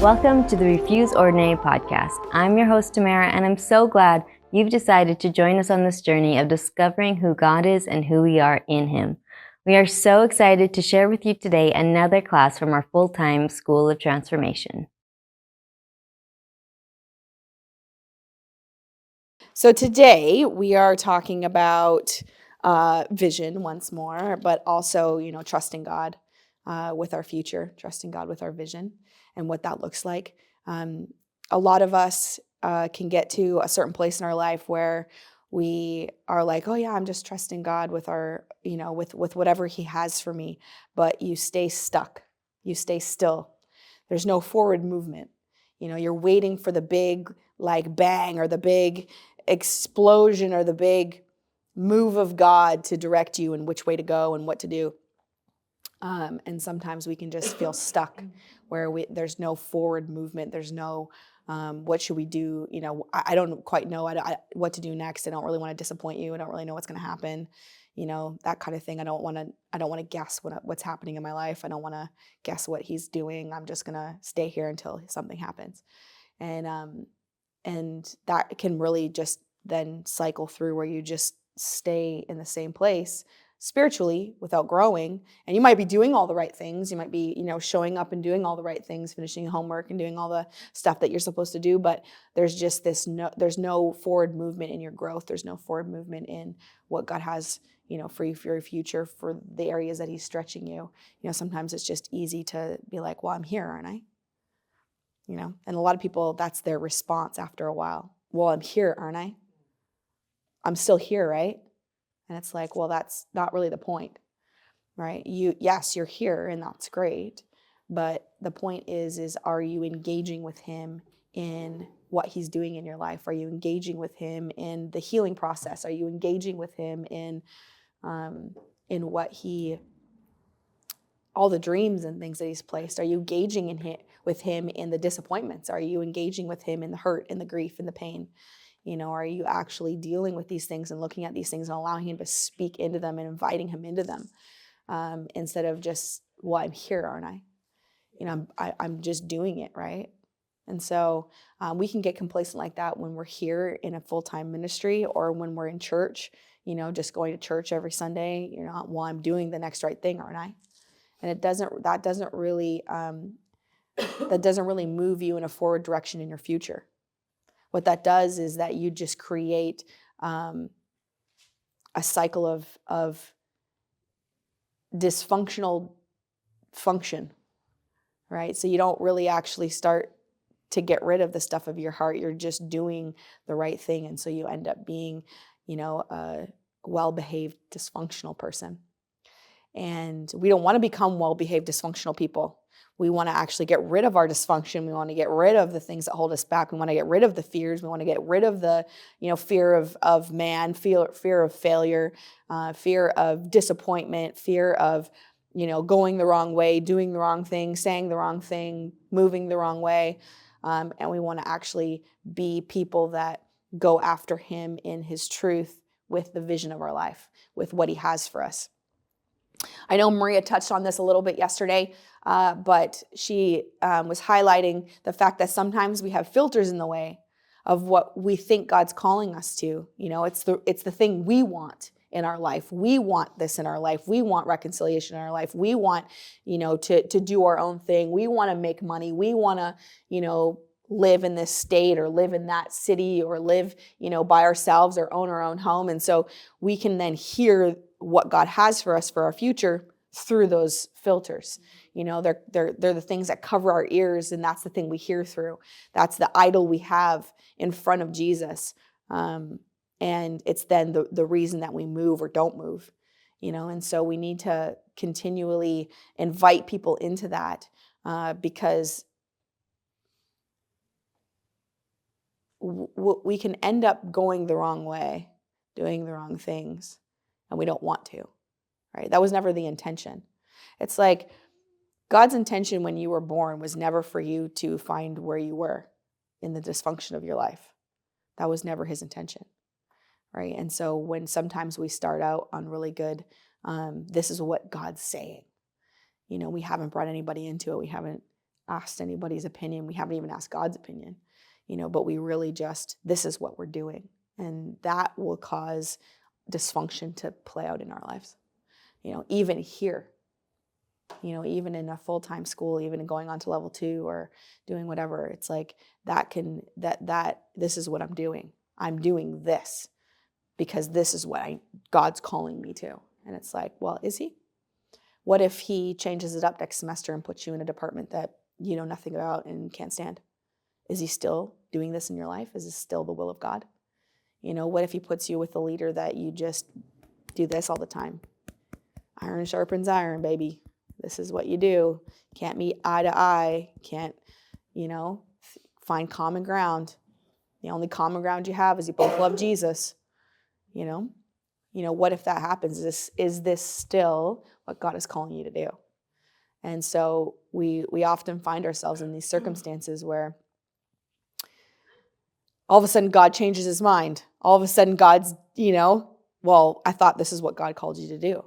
Welcome to the Refuse Ordinary podcast. I'm your host, Tamara, and I'm so glad you've decided to join us on this journey of discovering who God is and who we are in Him. We are so excited to share with you today another class from our full-time School of Transformation. So today we are talking about vision once more, but also, trusting God with our future, trusting God with our vision and what that looks like. A lot of us can get to a certain place in our life where we are like, oh yeah, I'm just trusting God with our, with whatever He has for me. But you stay stuck. You stay still. There's no forward movement. You're waiting for the big bang or the big explosion or the big move of God to direct you and which way to go and what to do. And sometimes we can just feel stuck where there's no forward movement. There's no, what should we do? I don't quite know what to do next. I don't really want to disappoint you. I don't really know what's going to happen. That kind of thing. I don't want to guess what's happening in my life. I don't want to guess what He's doing. I'm just going to stay here until something happens. And that can really just then cycle through where you just stay in the same place spiritually without growing. And you might be doing all the right things. You might be, showing up and doing all the right things, finishing homework and doing all the stuff that you're supposed to do. But there's just there's no forward movement in your growth. There's no forward movement in what God has, for you, for your future, for the areas that He's stretching you. Sometimes it's just easy to be like, well, I'm here, aren't I? And a lot of people, that's their response after a while. Well, I'm here, aren't I? I'm still here, right? And it's like, well, that's not really the point, right? Yes, you're here and that's great. But the point is are you engaging with Him in what He's doing in your life? Are you engaging with Him in the healing process? Are you engaging with Him in what all the dreams and things that He's placed? Are you engaging with Him in the disappointments? Are you engaging with Him in the hurt and the grief and the pain? Are you actually dealing with these things and looking at these things and allowing Him to speak into them and inviting Him into them, instead of just, well, I'm here, aren't I? I'm just doing it, right? And so we can get complacent like that when we're here in a full-time ministry or when we're in church, just going to church every Sunday. Well, I'm doing the next right thing, aren't I? And that doesn't really move you in a forward direction in your future. What that does is that you just create a cycle of dysfunctional function, right? So you don't really actually start to get rid of the stuff of your heart. You're just doing the right thing. And so you end up being, a well-behaved dysfunctional person. And we don't want to become well-behaved dysfunctional people. We want to actually get rid of our dysfunction. We want to get rid of the things that hold us back. We want to get rid of the fears. We want to get rid of the, fear of man, fear of failure, fear of disappointment, fear of, going the wrong way, doing the wrong thing, saying the wrong thing, moving the wrong way. And we want to actually be people that go after Him in His truth with the vision of our life, with what He has for us. I know Maria touched on this a little bit yesterday, but she was highlighting the fact that sometimes we have filters in the way of what we think God's calling us to. It's the thing we want in our life. We want this in our life. We want reconciliation in our life. We want, to do our own thing. We want to make money. We want to, live in this state or live in that city or live, by ourselves or own our own home. And so we can then hear what God has for us for our future through those filters. They're the things that cover our ears, and that's the thing we hear through. That's the idol we have in front of Jesus. And it's then the reason that we move or don't move, and so we need to continually invite people into that, because we can end up going the wrong way, doing the wrong things, and we don't want to, right? That was never the intention. It's like God's intention when you were born was never for you to find where you were in the dysfunction of your life. That was never His intention, right? And so when sometimes we start out on really good, this is what God's saying. We haven't brought anybody into it. We haven't asked anybody's opinion. We haven't even asked God's opinion, but we really just, this is what we're doing. And that will cause dysfunction to play out in our lives. Even here, even in a full-time school, even in going on to level 2 or doing whatever, it's like this is what I'm doing. I'm doing this because this is what God's calling me to. And it's like, well, is he? What if he changes it up next semester and puts you in a department that you know nothing about and can't stand? Is he still doing this in your life? Is this still the will of God? What if he puts you with a leader that you just do this all the time? Iron sharpens iron, baby. This is what you do. Can't meet eye to eye. Can't, find common ground. The only common ground you have is you both love Jesus. What if that happens? Is this still what God is calling you to do? And so we often find ourselves in these circumstances where all of a sudden God changes his mind. All of a sudden God's, well, I thought this is what God called you to do.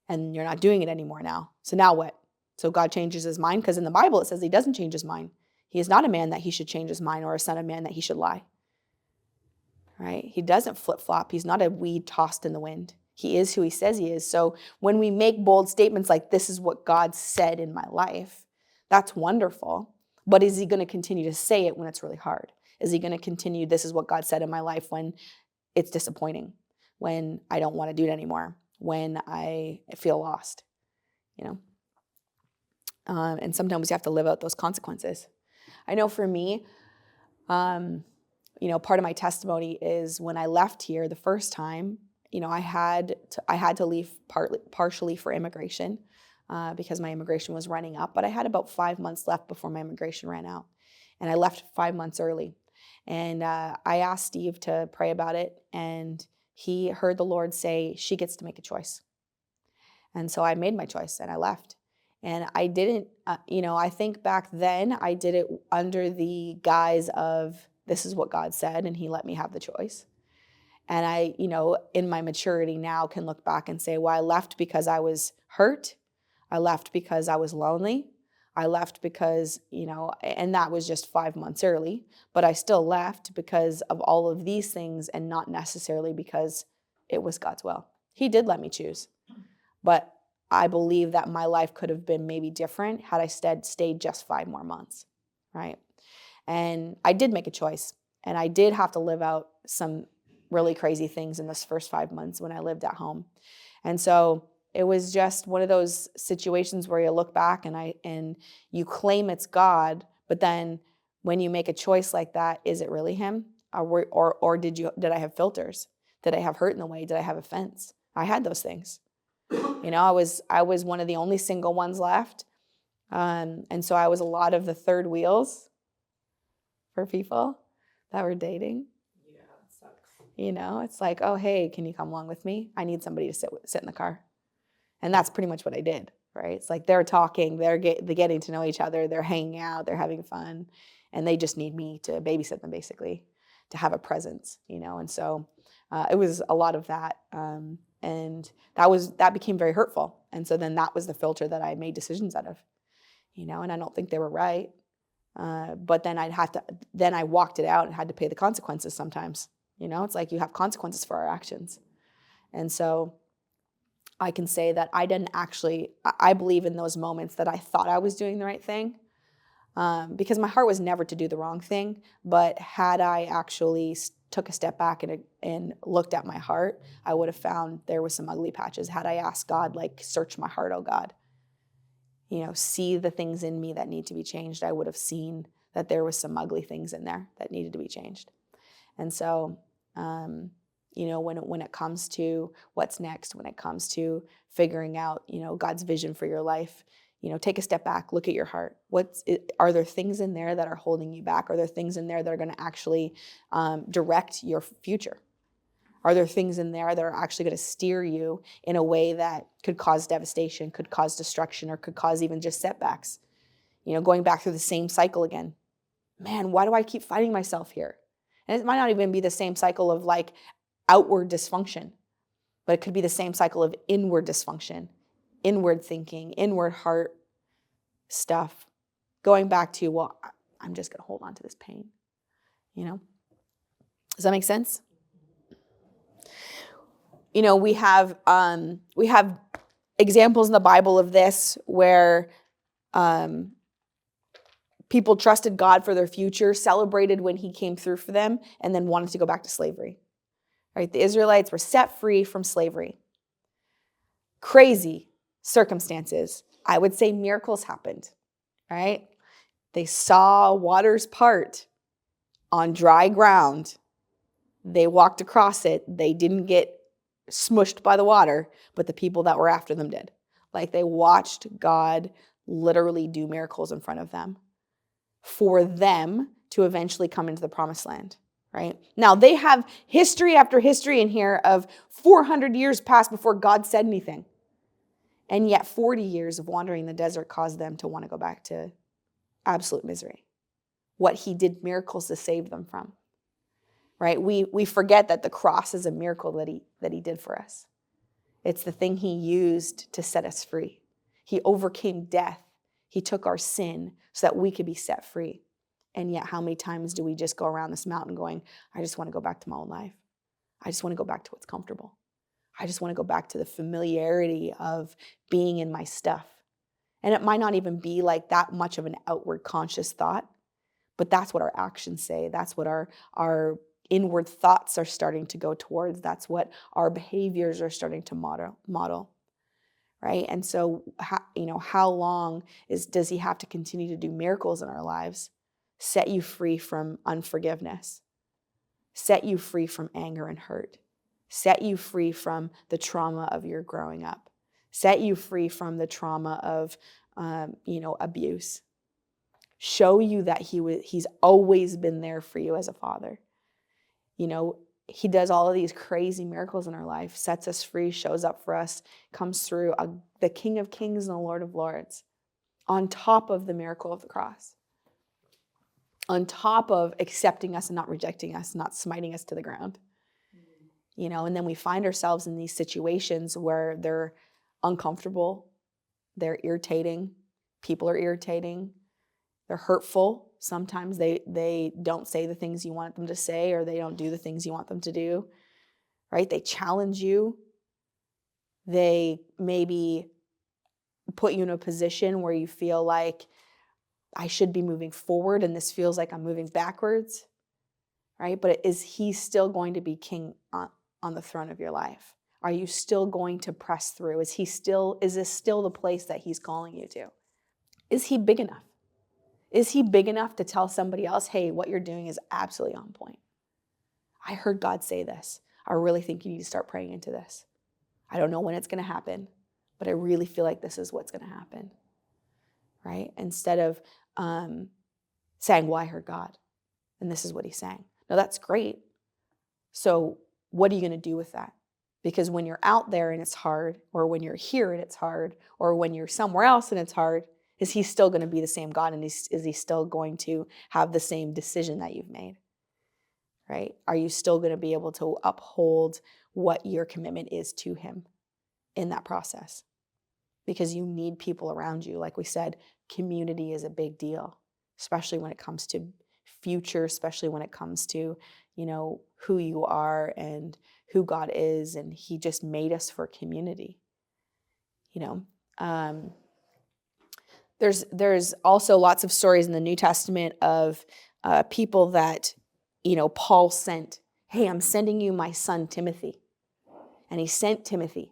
And you're not doing it anymore now. So now what? So God changes his mind? Because in the Bible it says he doesn't change his mind. He is not a man that he should change his mind, or a son of man that he should lie. Right? He doesn't flip-flop. He's not a weed tossed in the wind. He is who he says he is. So when we make bold statements like, this is what God said in my life, that's wonderful. But is he going to continue to say it when it's really hard? Is he going to continue, this is what God said in my life, when it's disappointing, when I don't want to do it anymore, when I feel lost, and sometimes we have to live out those consequences. I know for me, part of my testimony is when I left here the first time, I had to leave partially for immigration because my immigration was running up, but I had about 5 months left before my immigration ran out, and I left 5 months early. And I asked Steve to pray about it, and he heard the Lord say, she gets to make a choice. And so I made my choice and I left. And I didn't, I think back then I did it under the guise of, this is what God said, and he let me have the choice. And I, in my maturity now can look back and say, well, I left because I was hurt. I left because I was lonely. I left because, and that was just 5 months early, but I still left because of all of these things and not necessarily because it was God's will. He did let me choose, but I believe that my life could have been maybe different had I stayed just 5 more months, right? And I did make a choice, and I did have to live out some really crazy things in this first 5 months when I lived at home. And so it was just one of those situations where you look back and you claim it's God, but then when you make a choice like that, is it really him? Or did I have filters? Did I have hurt in the way? Did I have offense? I had those things. I was one of the only single ones left. And so I was a lot of the third wheels for people that were dating. Yeah, it sucks. It's like, oh, hey, can you come along with me? I need somebody to sit in the car. And that's pretty much what I did, right? It's like they're talking, they're getting to know each other, they're hanging out, they're having fun, and they just need me to babysit them, basically, to have a presence, And so it was a lot of that, and that became very hurtful. And so then that was the filter that I made decisions out of, and I don't think they were right, but then I walked it out and had to pay the consequences sometimes. It's like you have consequences for our actions, and so I can say that I believe in those moments that I thought I was doing the right thing, because my heart was never to do the wrong thing. But had I actually took a step back and looked at my heart, I would have found there was some ugly patches. Had I asked God, search my heart, oh God, see the things in me that need to be changed, I would have seen that there was some ugly things in there that needed to be changed. And so, when it comes to what's next, when it comes to figuring out, God's vision for your life, take a step back, look at your heart. Are there things in there that are holding you back? Are there things in there that are going to actually direct your future? Are there things in there that are actually going to steer you in a way that could cause devastation, could cause destruction, or could cause even just setbacks? Going back through the same cycle again. Man, why do I keep fighting myself here? And it might not even be the same cycle of outward dysfunction, but it could be the same cycle of inward dysfunction, inward thinking, inward heart stuff, going back to, well, I'm just going to hold on to this pain, you know? Does that make sense? You know, we have examples in the Bible of this where people trusted God for their future, celebrated when he came through for them, and then wanted to go back to slavery. Right? The Israelites were set free from slavery. Crazy circumstances. I would say miracles happened, right? They saw waters part on dry ground. They walked across it. They didn't get smushed by the water, but the people that were after them did. Like they watched God literally do miracles in front of them for them to eventually come into the promised land, right? Now they have history after history in here of 400 years passed before God said anything. And yet 40 years of wandering in the desert caused them to want to go back to absolute misery. What he did miracles to save them from, right? We forget that the cross is a miracle that he did for us. It's the thing he used to set us free. He overcame death. He took our sin so that we could be set free. And yet how many times do we just go around this mountain going, I just want to go back to my old life. I just want to go back to what's comfortable. I just want to go back to the familiarity of being in my stuff. And it might not even be like that much of an outward conscious thought, but that's what our actions say. That's what our inward thoughts are starting to go towards. That's what our behaviors are starting to model. Right? And so, how long does he have to continue to do miracles in our lives? Set you free from unforgiveness. Set you free from anger and hurt. Set you free from the trauma of your growing up. Set you free from the trauma of, abuse. Show you that he's always been there for you as a father. You know, he does all of these crazy miracles in our life, sets us free, shows up for us, comes through, the King of Kings and the Lord of Lords, on top of the miracle of the cross, on top of accepting us and not rejecting us, not smiting us to the ground. You know, and then we find ourselves in these situations where they're uncomfortable, they're irritating, people are irritating, they're hurtful. Sometimes they don't say the things you want them to say, or they don't do the things you want them to do, right? They challenge you. They maybe put you in a position where you feel like I should be moving forward and this feels like I'm moving backwards, right? But is he still going to be king on the throne of your life? Are you still going to press through? Is this still the place that he's calling you to? Is he big enough? Is he big enough to tell somebody else, hey, what you're doing is absolutely on point? I heard God say this. I really think you need to start praying into this. I don't know when it's going to happen, but I really feel like this is what's going to happen, right? Instead of saying, well, I heard God, and this is what he's saying. No, that's great. So what are you going to do with that? Because when you're out there and it's hard, or when you're here and it's hard, or when you're somewhere else and it's hard, is he still going to be the same God? And is he still going to have the same decision that you've made? Right? Are you still going to be able to uphold what your commitment is to him in that process? Because you need people around you. Like we said, community is a big deal, especially when it comes to future, especially when it comes to, who you are and who God is. And he just made us for community. There's also lots of stories in the New Testament of people that, Paul sent. Hey, I'm sending you my son Timothy. And he sent Timothy.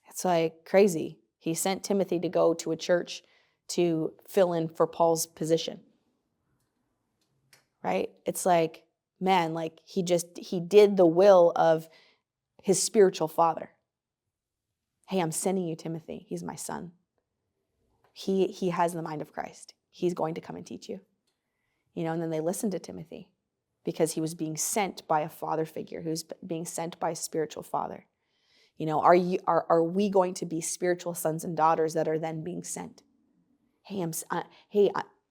It's like crazy. He sent Timothy to go to a church to fill in for Paul's position. Right? It's like, man, like he did the will of his spiritual father. Hey, I'm sending you Timothy. He's my son. He has the mind of Christ. He's going to come and teach you. And then they listened to Timothy because he was being sent by a father figure who's being sent by a spiritual father. Are we going to be spiritual sons and daughters that are then being sent? Hey,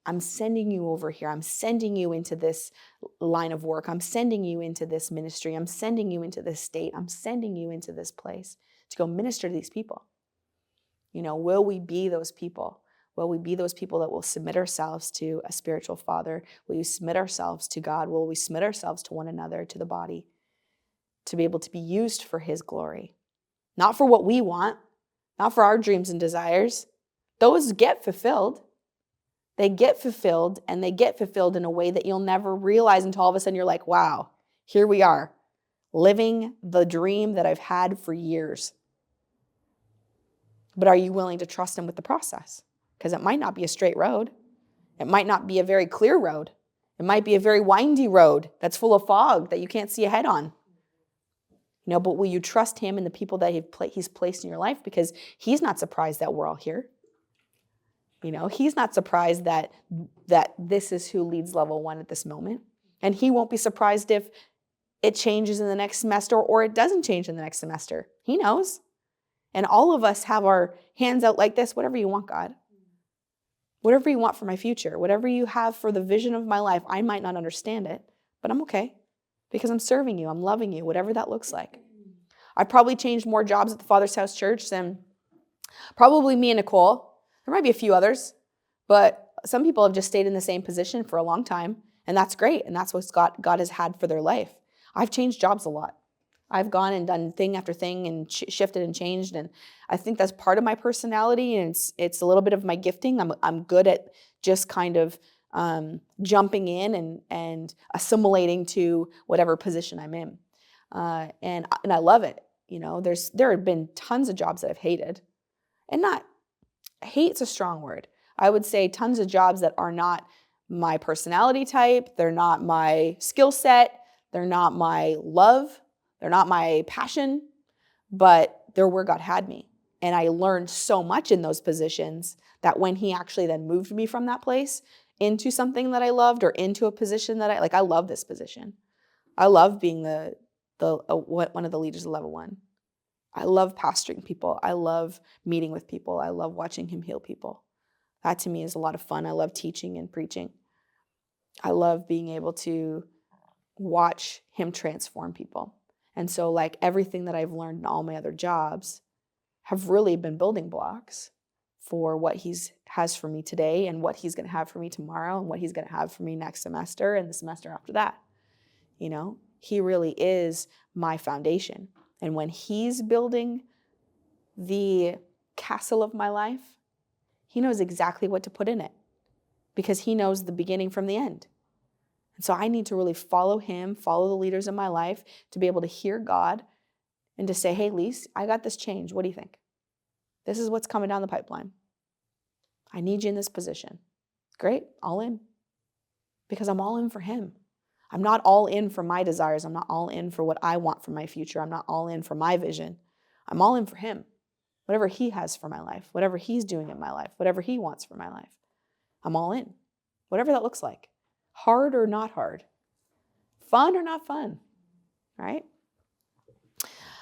I'm sending you over here. I'm sending you into this line of work. I'm sending you into this ministry. I'm sending you into this state. I'm sending you into this place to go minister to these people. Will we be those people? Will we be those people that will submit ourselves to a spiritual father? Will we submit ourselves to God? Will we submit ourselves to one another, to the body, to be able to be used for his glory? Not for what we want, not for our dreams and desires. Those get fulfilled. They get fulfilled, and they get fulfilled in a way that you'll never realize until all of a sudden you're like, wow, here we are, living the dream that I've had for years. But are you willing to trust him with the process? Because it might not be a straight road. It might not be a very clear road. It might be a very windy road that's full of fog that you can't see ahead on. But will you trust him and the people that he's placed in your life? Because he's not surprised that we're all here. He's not surprised that this is who leads level 1 at this moment. And he won't be surprised if it changes in the next semester or it doesn't change in the next semester. He knows. And all of us have our hands out like this. Whatever you want, God. Whatever you want for my future. Whatever you have for the vision of my life. I might not understand it, but I'm okay. Because I'm serving you. I'm loving you. Whatever that looks like. I probably changed more jobs at the Father's House Church than probably me and Nicole. There might be a few others, but some people have just stayed in the same position for a long time, and that's great, and that's what God has had for their life. I've changed jobs a lot. I've gone and done thing after thing and shifted and changed, and I think that's part of my personality, and it's a little bit of my gifting. I'm good at just kind of jumping in and assimilating to whatever position I'm in, and I love it. There have been tons of jobs that I've hated, and not. Hate's a strong word. I would say tons of jobs that are not my personality type. They're not my skill set. They're not my love. They're not my passion, but they're where God had me. And I learned so much in those positions that when he actually then moved me from that place into something that I loved or into a position that I love this position. I love being one of the leaders of level 1. I love pastoring people. I love meeting with people. I love watching him heal people. That to me is a lot of fun. I love teaching and preaching. I love being able to watch him transform people. And so everything that I've learned in all my other jobs have really been building blocks for what he has for me today and what he's going to have for me tomorrow and what he's going to have for me next semester and the semester after that. He really is my foundation. And when he's building the castle of my life, he knows exactly what to put in it because he knows the beginning from the end. And so I need to really follow him, follow the leaders in my life to be able to hear God and to say, hey, Lise, I got this change. What do you think? This is what's coming down the pipeline. I need you in this position. Great, all in. Because I'm all in for him. I'm not all in for my desires. I'm not all in for what I want for my future. I'm not all in for my vision. I'm all in for him. Whatever he has for my life, whatever he's doing in my life, whatever he wants for my life, I'm all in. Whatever that looks like. Hard or not hard. Fun or not fun. Right?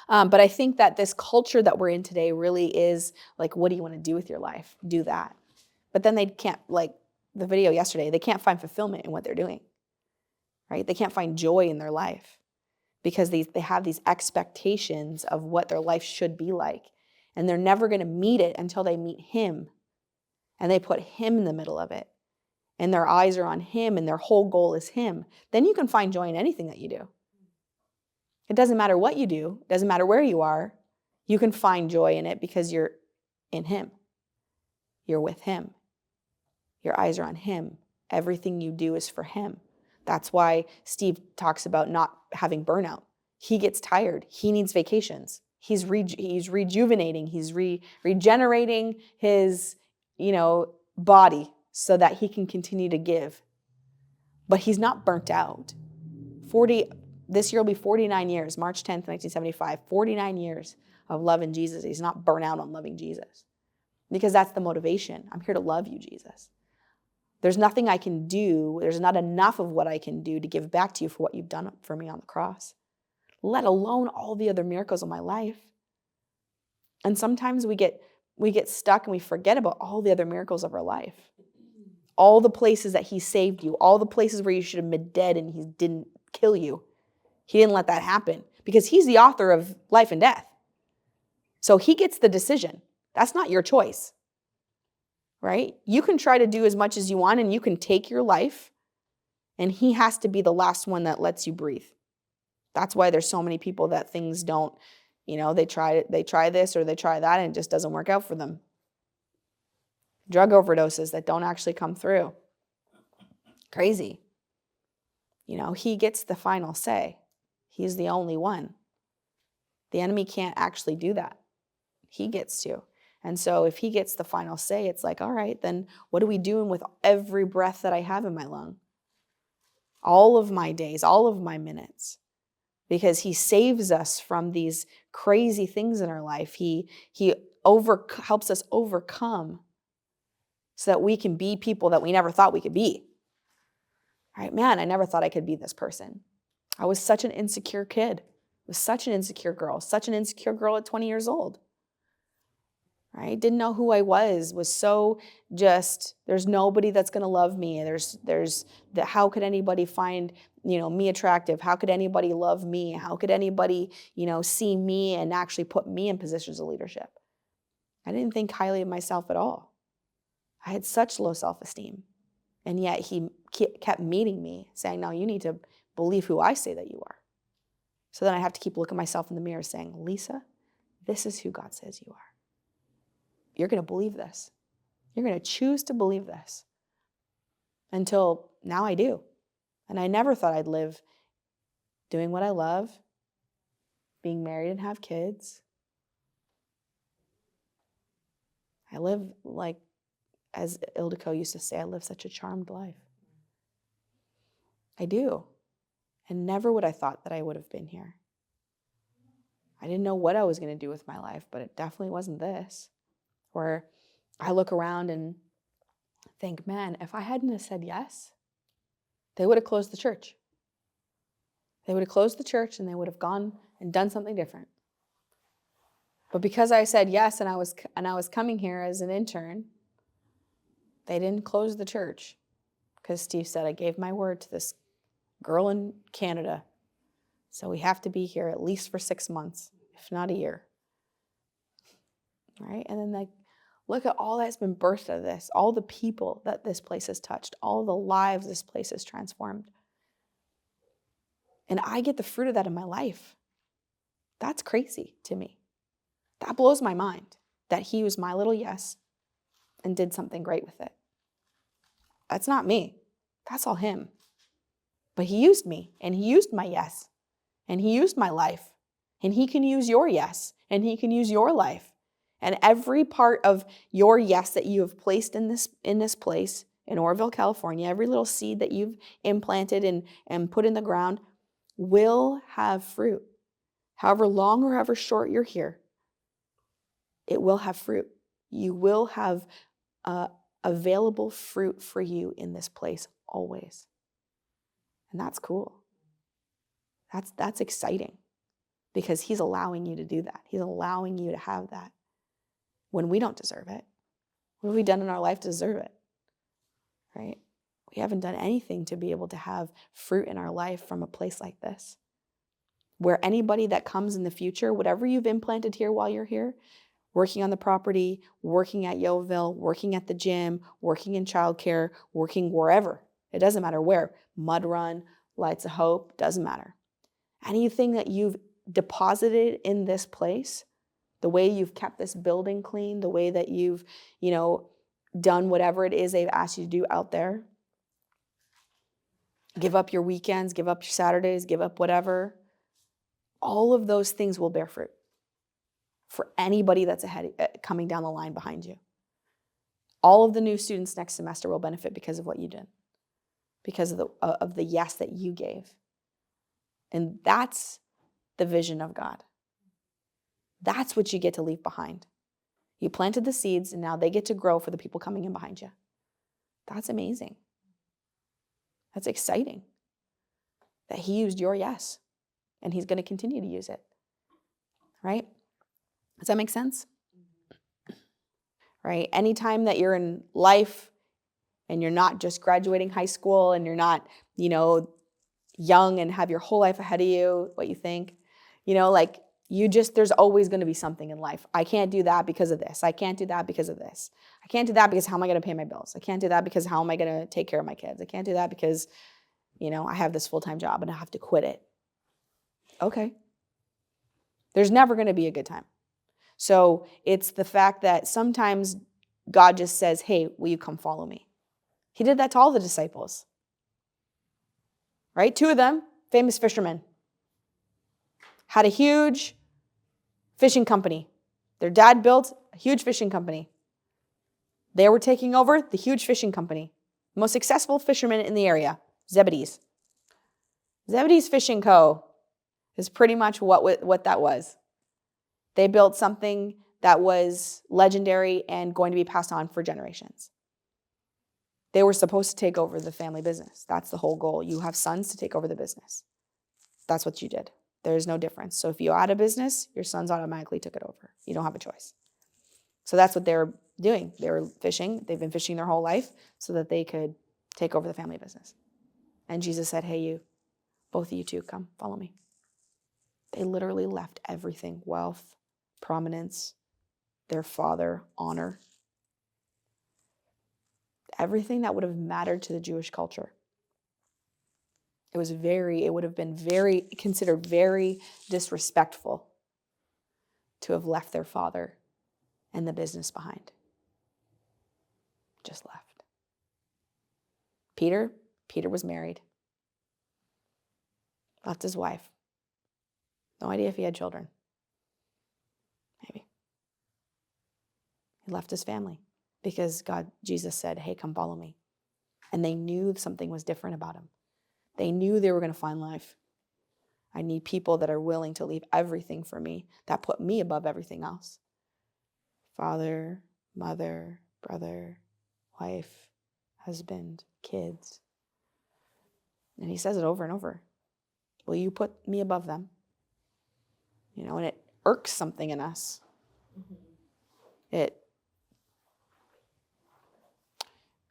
But I think that this culture that we're in today really is what do you want to do with your life? Do that. But then they can't, the video yesterday, they can't find fulfillment in what they're doing. Right? They can't find joy in their life because they have these expectations of what their life should be like. And they're never going to meet it until they meet him. And they put him in the middle of it. And their eyes are on him and their whole goal is him. Then you can find joy in anything that you do. It doesn't matter what you do. It doesn't matter where you are. You can find joy in it because you're in him. You're with him. Your eyes are on him. Everything you do is for him. That's why Steve talks about not having burnout. He gets tired. He needs vacations. He's rejuvenating. He's regenerating his, body so that he can continue to give. But he's not burnt out. This year will be 49 years, March 10th, 1975, 49 years of loving Jesus. He's not burnt out on loving Jesus because that's the motivation. I'm here to love you, Jesus. There's nothing I can do. There's not enough of what I can do to give back to you for what you've done for me on the cross, let alone all the other miracles of my life. And sometimes we get stuck and we forget about all the other miracles of our life. all the places that he saved you, all the places where you should have been dead and he didn't kill you. He didn't let that happen because he's the author of life and death. So he gets the decision. That's not your choice, right? You can try to do as much as you want and you can take your life, and he has to be the last one that lets you breathe. That's why there's so many people that things don't, they try this or they try that and it just doesn't work out for them. Drug overdoses that don't actually come through. Crazy. He gets the final say. He's the only one. The enemy can't actually do that. He gets to. And so if he gets the final say, it's like, all right, then what are we doing with every breath that I have in my lung? All of my days, all of my minutes. Because he saves us from these crazy things in our life. He helps us overcome so that we can be people that we never thought we could be. All right, man, I never thought I could be this person. I was such an insecure kid. I was such an insecure girl at 20 years old. Right? Didn't know who I was so just, there's nobody that's going to love me. How could anybody find, me attractive? How could anybody love me? How could anybody, see me and actually put me in positions of leadership? I didn't think highly of myself at all. I had such low self-esteem. And yet he kept meeting me saying, no, you need to believe who I say that you are. So then I have to keep looking myself in the mirror saying, Lisa, this is who God says you are. You're going to believe this. You're going to choose to believe this. Until now I do. And I never thought I'd live doing what I love, being married and have kids. I live like, as Ildiko used to say, I live such a charmed life. I do. And never would I thought that I would have been here. I didn't know what I was going to do with my life, but it definitely wasn't this. Where I look around and think, man, if I hadn't have said yes, they would have closed the church. They would have closed the church and they would have gone and done something different. But because I said yes and I was coming here as an intern, they didn't close the church. Because Steve said, I gave my word to this girl in Canada. So we have to be here at least for 6 months, if not a year. Right? And then look at all that's been birthed out of this, all the people that this place has touched, all the lives this place has transformed. And I get the fruit of that in my life. That's crazy to me. That blows my mind that he used my little yes and did something great with it. That's not me. That's all him. But he used me, and he used my yes, and he used my life, and he can use your yes, and he can use your life. And every part of your yes that you have placed in this place, in Oroville, California, every little seed that you've implanted and put in the ground will have fruit. However long or however short you're here, it will have fruit. You will have available fruit for you in this place always. And that's cool. That's exciting because he's allowing you to do that. He's allowing you to have that when we don't deserve it. What have we done in our life to deserve it? Right? We haven't done anything to be able to have fruit in our life from a place like this. Where anybody that comes in the future, whatever you've implanted here while you're here, working on the property, working at Yeovil, working at the gym, working in childcare, working wherever. It doesn't matter where. Mud Run, Lights of Hope, doesn't matter. Anything that you've deposited in this place, the way you've kept this building clean, the way that you've, done whatever it is they've asked you to do out there. Give up your weekends, give up your Saturdays, give up whatever. All of those things will bear fruit for anybody that's coming down the line behind you. All of the new students next semester will benefit because of what you did, because of the yes that you gave. And that's the vision of God. That's what you get to leave behind. You planted the seeds, and now they get to grow for the people coming in behind you. That's amazing. That's exciting that he used your yes, and he's going to continue to use it. Right? Does that make sense? Right? Anytime that you're in life, and you're not just graduating high school and you're not, young and have your whole life ahead of you, what you think, there's always going to be something in life. I can't do that because of this. I can't do that because of this. I can't do that because how am I going to pay my bills? I can't do that because how am I going to take care of my kids? I can't do that because, I have this full-time job and I have to quit it. Okay. There's never going to be a good time. So it's the fact that sometimes God just says, hey, will you come follow me? He did that to all the disciples. Right? 2 of them, famous fishermen, had a huge fishing company. Their dad built a huge fishing company. They were taking over the huge fishing company. Most successful fishermen in the area, Zebedee's. Zebedee's Fishing Co. is pretty much what that was. They built something that was legendary and going to be passed on for generations. They were supposed to take over the family business. That's the whole goal. You have sons to take over the business. That's what you did. There's no difference. So if you had a business, your sons automatically took it over. You don't have a choice. So that's what they were doing. They were fishing. They've been fishing their whole life so that they could take over the family business. And Jesus said, hey, both of you two, come, follow me. They literally left everything, wealth, prominence, their father, honor, everything that would have mattered to the Jewish culture. It would have been considered very disrespectful to have left their father and the business behind. Just left. Peter was married. Left his wife. No idea if he had children. Maybe. He left his family because Jesus said, hey, come follow me. And they knew something was different about him. They knew they were going to find life. I need people that are willing to leave everything for me, that put me above everything else. Father, mother, brother, wife, husband, kids. And he says it over and over. Will you put me above them? And it irks something in us. It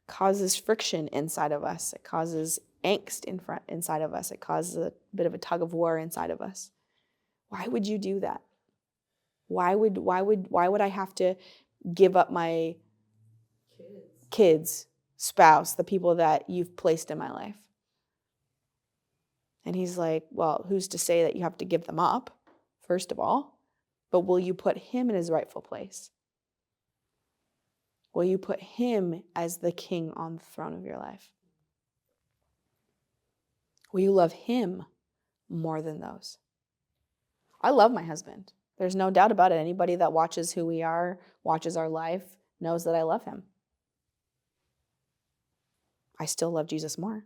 causes friction inside of us. It causes angst inside of us. It causes a bit of a tug of war inside of us. Why would you do that? Why would I have to give up my kids, spouse, the people that you've placed in my life? And he's like, well, who's to say that you have to give them up, first of all? But will you put him in his rightful place? Will you put him as the king on the throne of your life? Will you love him more than those? I love my husband. There's no doubt about it. Anybody that watches who we are, watches our life, knows that I love him. I still love Jesus more.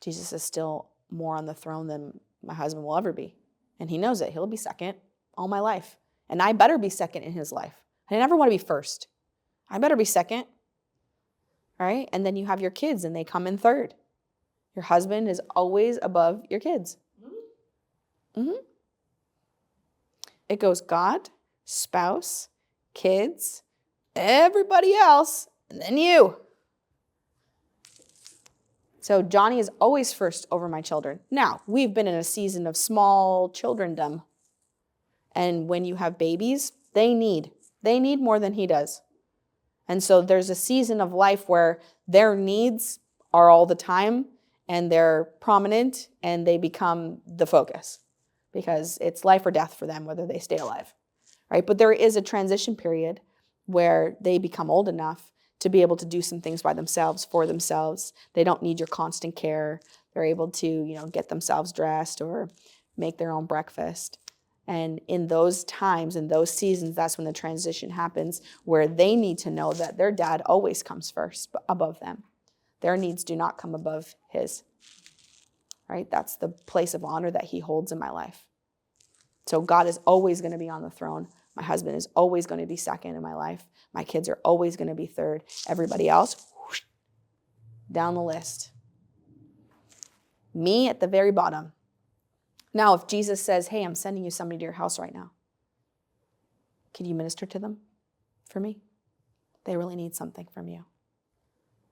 Jesus is still more on the throne than my husband will ever be. And he knows it. He'll be second all my life. And I better be second in his life. I never want to be first. I better be second. All right? And then you have your kids and they come in third. Your husband is always above your kids. Mm-hmm. It goes God, spouse, kids, everybody else, and then you. So Johnny is always first over my children. Now, we've been in a season of small childrendom. And when you have babies, they need more than he does. And so there's a season of life where their needs are all the time and they're prominent and they become the focus because it's life or death for them, whether they stay alive, right? But there is a transition period where they become old enough to be able to do some things by themselves, for themselves. They don't need your constant care. They're able to, get themselves dressed or make their own breakfast. And in those times, in those seasons, that's when the transition happens where they need to know that their dad always comes first above them. Their needs do not come above his, right? That's the place of honor that he holds in my life. So God is always going to be on the throne. My husband is always going to be second in my life. My kids are always going to be third. Everybody else, whoosh, down the list. Me at the very bottom. Now, if Jesus says, hey, I'm sending you somebody to your house right now, can you minister to them for me? They really need something from you.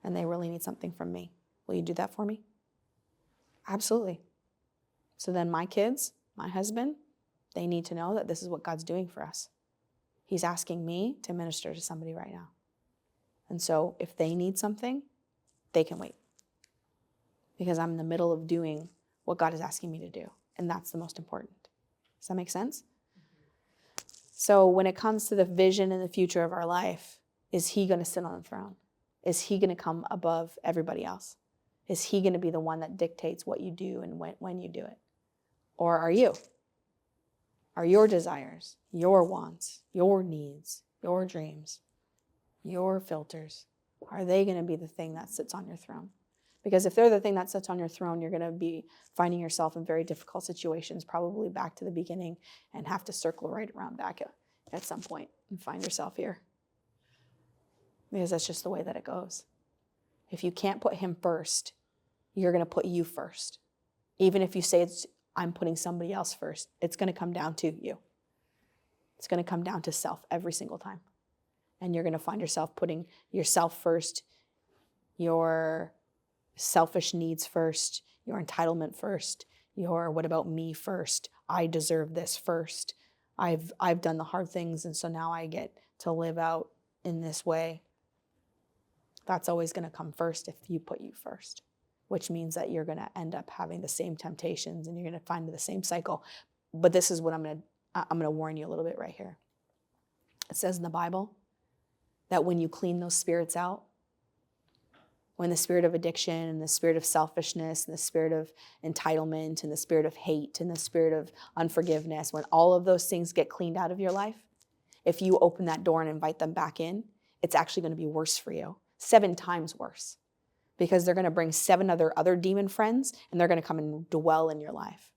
and they really need something from me. Will you do that for me? Absolutely. So then my kids, my husband, they need to know that this is what God's doing for us. He's asking me to minister to somebody right now. And so if they need something, they can wait. Because I'm in the middle of doing what God is asking me to do. And that's the most important. Does that make sense? So when it comes to the vision and the future of our life, is he going to sit on the throne? Is he going to come above everybody else? Is he going to be the one that dictates what you do and when you do it? Or are you? Are your desires, your wants, your needs, your dreams, your filters, are they going to be the thing that sits on your throne? Because if they're the thing that sits on your throne, you're going to be finding yourself in very difficult situations, probably back to the beginning, and have to circle right around back at some point and find yourself here. Because that's just the way that it goes. If you can't put him first, you're going to put you first. Even if you say I'm putting somebody else first, it's going to come down to you. It's going to come down to self every single time. And you're going to find yourself putting yourself first, your selfish needs first, your entitlement first, your what about me first, I deserve this first, I've done the hard things and so now I get to live out in this way. That's always going to come first if you put you first, which means that you're going to end up having the same temptations and you're going to find the same cycle. But this is what I'm going to warn you a little bit right here. It says in the Bible that when you clean those spirits out, when the spirit of addiction and the spirit of selfishness and the spirit of entitlement and the spirit of hate and the spirit of unforgiveness, when all of those things get cleaned out of your life, if you open that door and invite them back in, it's actually going to be worse for you, 7 times worse, because they're going to bring 7 other demon friends and they're going to come and dwell in your life.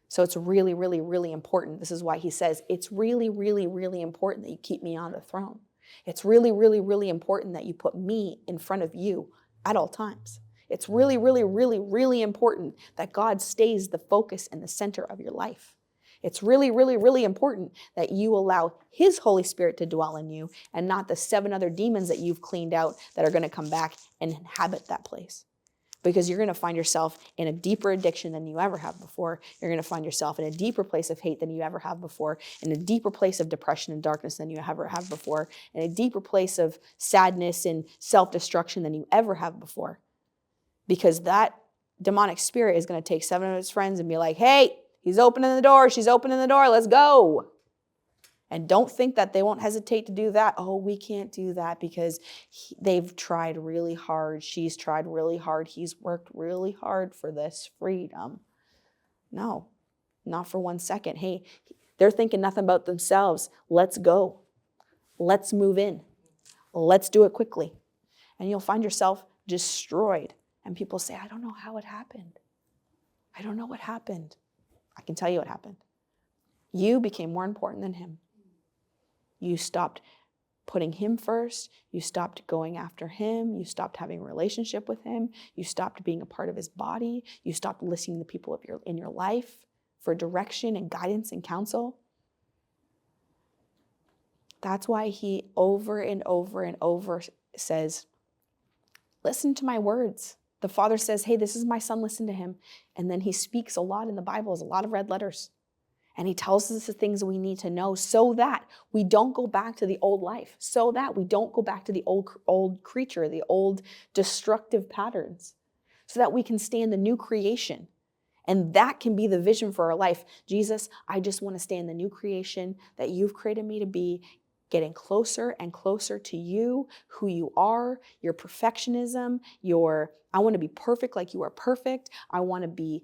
So it's really, really, really important. This is why he says, it's really, really, really important that you keep me on the throne. It's really, really, really important that you put me in front of you at all times. It's really, really, really, really important that God stays the focus and the center of your life. It's really, really, really important that you allow his Holy Spirit to dwell in you and not the 7 other demons that you've cleaned out that are going to come back and inhabit that place. Because you're going to find yourself in a deeper addiction than you ever have before. You're going to find yourself in a deeper place of hate than you ever have before, in a deeper place of depression and darkness than you ever have before, in a deeper place of sadness and self-destruction than you ever have before. Because that demonic spirit is going to take 7 of his friends and be like, hey, he's opening the door, she's opening the door, let's go. And don't think that they won't hesitate to do that. Oh, we can't do that because they've tried really hard. She's tried really hard. He's worked really hard for this freedom. No, not for 1 second. Hey, they're thinking nothing about themselves. Let's go. Let's move in. Let's do it quickly. And you'll find yourself destroyed. And people say, I don't know how it happened. I don't know what happened. I can tell you what happened. You became more important than him. You stopped putting him first. You stopped going after him. You stopped having a relationship with him. You stopped being a part of his body. You stopped listening to the people in your life for direction and guidance and counsel. That's why he over and over and over says, listen to my words. The Father says, hey, this is my son, listen to him. And then he speaks a lot in the Bible, there's a lot of red letters. And he tells us the things we need to know so that we don't go back to the old life, so that we don't go back to the old creature, the old destructive patterns, so that we can stay in the new creation. And that can be the vision for our life. Jesus, I just want to stay in the new creation that you've created me to be, getting closer and closer to you, who you are, your perfectionism, I want to be perfect like you are perfect. I want to be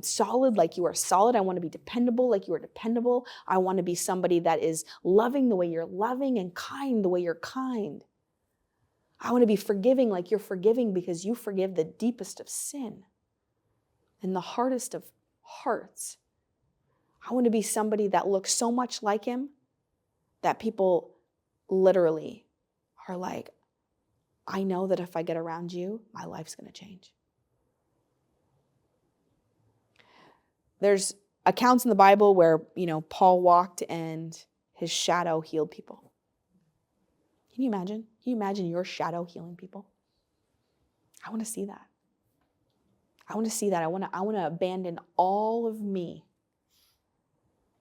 solid like you are solid. I want to be dependable like you are dependable. I want to be somebody that is loving the way you're loving and kind the way you're kind. I want to be forgiving like you're forgiving because you forgive the deepest of sin and the hardest of hearts. I want to be somebody that looks so much like him that people literally are like, I know that if I get around you, my life's going to change. There's accounts in the Bible where, Paul walked and his shadow healed people. Can you imagine? Can you imagine your shadow healing people? I want to see that. I want to see that. I want to abandon all of me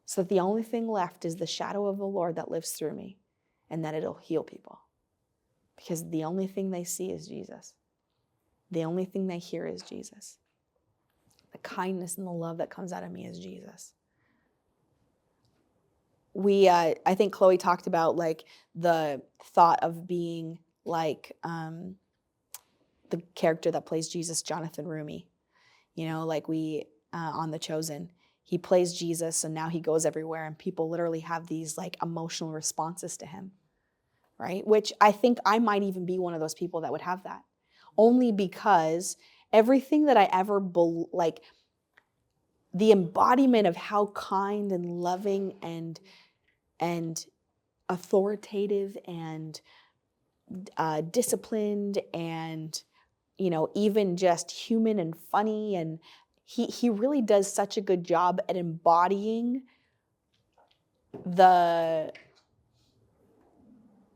so that the only thing left is the shadow of the Lord that lives through me, and that it'll heal people. Because the only thing they see is Jesus. The only thing they hear is Jesus. The kindness and the love that comes out of me is Jesus. I think Chloe talked about like the thought of being like the character that plays Jesus, Jonathan Rumi. You know, like on The Chosen, he plays Jesus and now he goes everywhere and people literally have these like emotional responses to him, right? Which I think I might even be one of those people that would have that. Only because everything that I ever, like the embodiment of how kind and loving and authoritative and disciplined and, you know, even just human and funny, and he really does such a good job at embodying the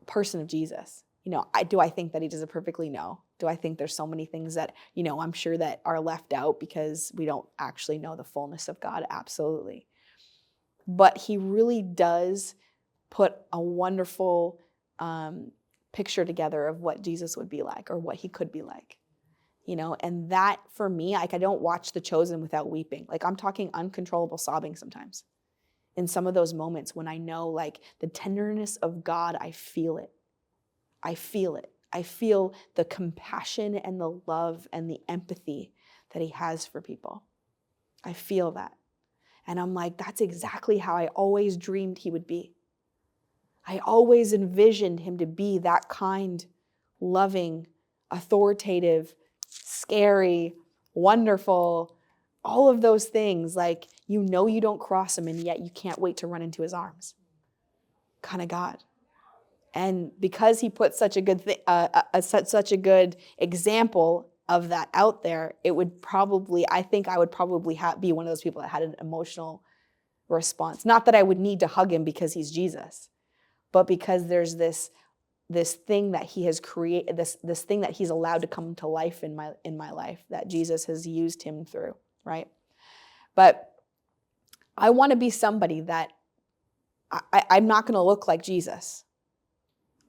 person of Jesus. You know, do I think that he does it perfectly? No. Do I think there's so many things that, you know, I'm sure that are left out because we don't actually know the fullness of God? Absolutely. But he really does put a wonderful picture together of what Jesus would be like or what he could be like. You know, and that for me, like I don't watch The Chosen without weeping. Like I'm talking uncontrollable sobbing sometimes. In some of those moments when I know like the tenderness of God, I feel it. I feel it. I feel the compassion and the love and the empathy that he has for people. I feel that. And I'm like, that's exactly how I always dreamed he would be. I always envisioned him to be that kind, loving, authoritative, scary, wonderful, all of those things. Like, you know you don't cross him and yet you can't wait to run into his arms. Kind of God. And because he put such a good such a good example of that out there, it would probably, I think I would probably be one of those people that had an emotional response. Not that I would need to hug him because he's Jesus, but because there's this thing that he has created, this thing that he's allowed to come to life in my life, that Jesus has used him through, right? But I want to be somebody that I'm not going to look like Jesus,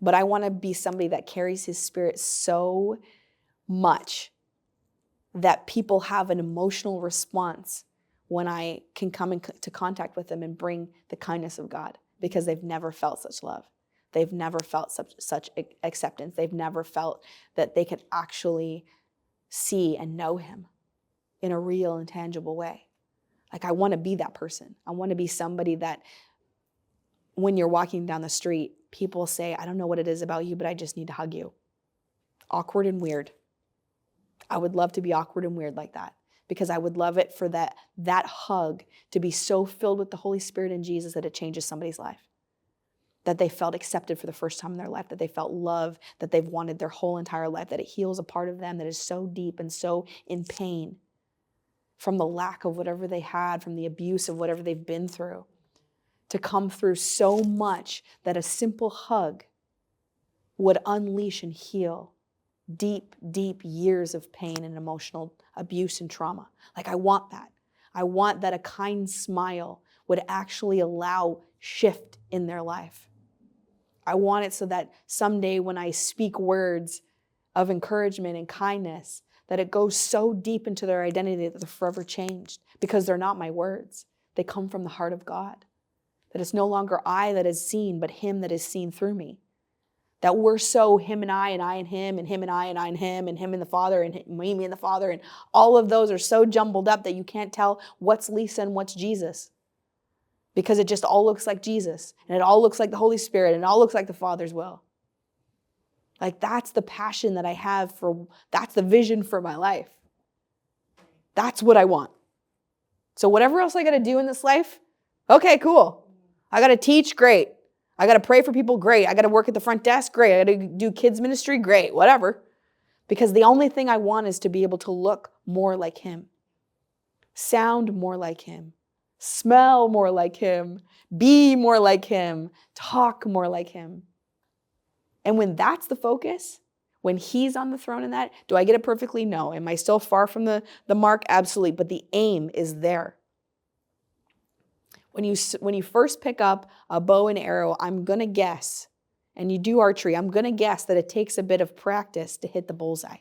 but I want to be somebody that carries his spirit so much that people have an emotional response when I can come into contact with them and bring the kindness of God, because they've never felt such love. They've never felt such acceptance. They've never felt that they could actually see and know him in a real and tangible way. Like, I want to be that person. I want to be somebody that when you're walking down the street, people say, I don't know what it is about you, but I just need to hug you. Awkward and weird. I would love to be awkward and weird like that, because I would love it for that hug to be so filled with the Holy Spirit and Jesus that it changes somebody's life. That they felt accepted for the first time in their life, that they felt love, that they've wanted their whole entire life, that it heals a part of them that is so deep and so in pain from the lack of whatever they had, from the abuse of whatever they've been through, to come through so much that a simple hug would unleash and heal deep, deep years of pain and emotional abuse and trauma. Like, I want that. I want that a kind smile would actually allow shift in their life. I want it so that someday when I speak words of encouragement and kindness, that it goes so deep into their identity that they're forever changed, because they're not my words. They come from the heart of God. That it's no longer I that is seen, but him that is seen through me. That we're so him and I and him and him and I and him and him and the Father and me and the Father, and all of those are so jumbled up that you can't tell what's Lisa and what's Jesus. Because it just all looks like Jesus, and it all looks like the Holy Spirit, and it all looks like the Father's will. Like, that's the passion that I have that's the vision for my life. That's what I want. So whatever else I got to do in this life, okay, cool. I got to teach, great. I got to pray for people, great. I got to work at the front desk, great. I got to do kids ministry, great, whatever. Because the only thing I want is to be able to look more like him, sound more like him, smell more like him, be more like him, talk more like him. And when that's the focus, When he's on the throne in that, do I get it perfectly? No. Am I still far from the mark? Absolutely. But the aim is there. When you first pick up a bow and arrow, I'm going to guess, and you do archery, I'm going to guess that it takes a bit of practice to hit the bullseye,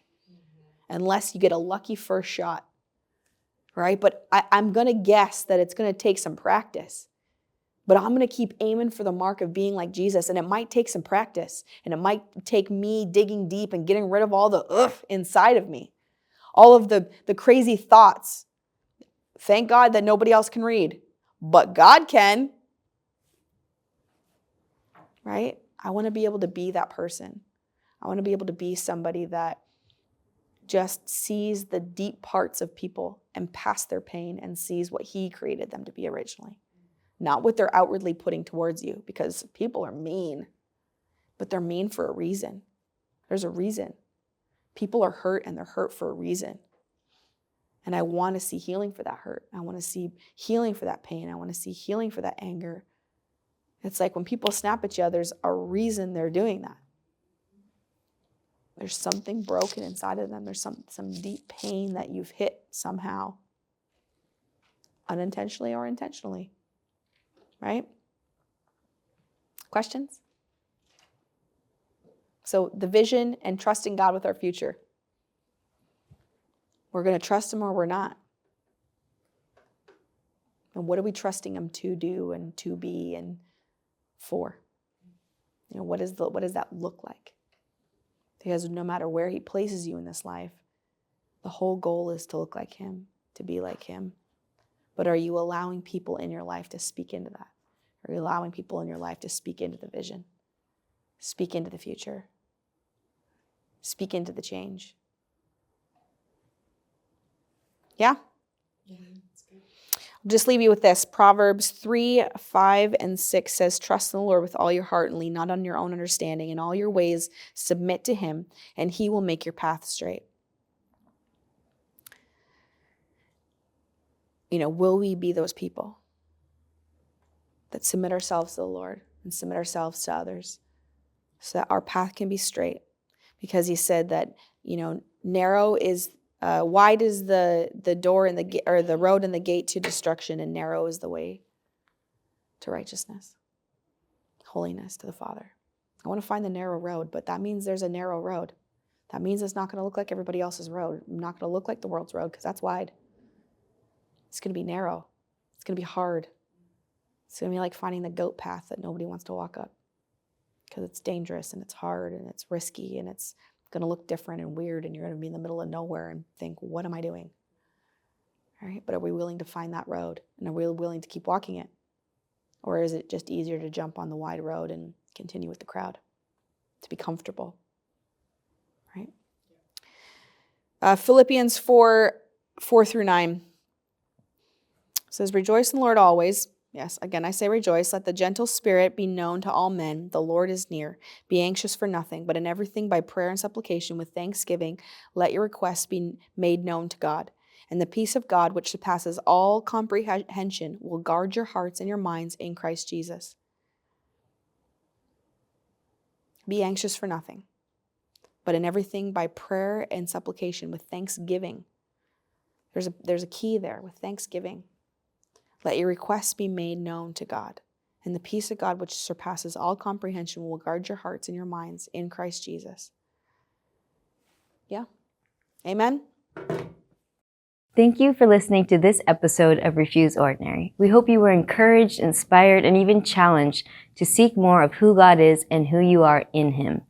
unless you get a lucky first shot, right? But I'm going to guess that it's going to take some practice. But I'm going to keep aiming for the mark of being like Jesus, and it might take some practice, and it might take me digging deep and getting rid of all the inside of me, all of the crazy thoughts. Thank God that nobody else can read. But God can, right? I want to be able to be that person. I want to be able to be somebody that just sees the deep parts of people and past their pain and sees what he created them to be originally. Not what they're outwardly putting towards you, because people are mean, but they're mean for a reason. There's a reason. People are hurt, and they're hurt for a reason. And I want to see healing for that hurt. I want to see healing for that pain. I want to see healing for that anger. It's like when people snap at you, there's a reason they're doing that. There's something broken inside of them. There's some deep pain that you've hit somehow, unintentionally or intentionally, right? Questions? So the vision and trusting God with our future. We're going to trust him or we're not. And what are we trusting him to do and to be and for? What does that look like? Because no matter where he places you in this life, the whole goal is to look like him, to be like him. But are you allowing people in your life to speak into that? Are you allowing people in your life to speak into the vision? Speak into the future? Speak into the change? Yeah? Yeah, that's good. I'll just leave you with this. Proverbs 3, 5, and 6 says, trust in the Lord with all your heart and lean not on your own understanding. In all your ways, submit to him, and he will make your path straight. Will we be those people that submit ourselves to the Lord and submit ourselves to others so that our path can be straight? Because he said that, narrow is... wide is the door and the road and the gate to destruction, and narrow is the way to righteousness, holiness to the Father. I want to find the narrow road, but that means there's a narrow road. That means it's not going to look like everybody else's road. I'm not going to look like the world's road, because that's wide. It's going to be narrow. It's going to be hard. It's going to be like finding the goat path that nobody wants to walk up, because it's dangerous and it's hard and it's risky and it's going to look different and weird, and you're going to be in the middle of nowhere and think, what am I doing? All right, but are we willing to find that road? And are we willing to keep walking it? Or is it just easier to jump on the wide road and continue with the crowd, to be comfortable? Right? Philippians 4 through 9 says, rejoice in the Lord always. Yes, again, I say rejoice. Let the gentle spirit be known to all men. The Lord is near. Be anxious for nothing, but in everything by prayer and supplication with thanksgiving, let your requests be made known to God. And the peace of God, which surpasses all comprehension, will guard your hearts and your minds in Christ Jesus. Be anxious for nothing, but in everything by prayer and supplication with thanksgiving. There's a key there, with thanksgiving. Let your requests be made known to God. And the peace of God, which surpasses all comprehension, will guard your hearts and your minds in Christ Jesus. Yeah. Amen. Thank you for listening to this episode of Refuse Ordinary. We hope you were encouraged, inspired, and even challenged to seek more of who God is and who you are in him.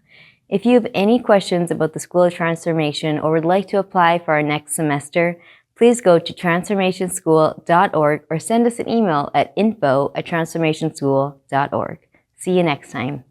If you have any questions about the School of Transformation or would like to apply for our next semester, please go to transformationschool.org or send us an email at info@transformationschool.org. See you next time.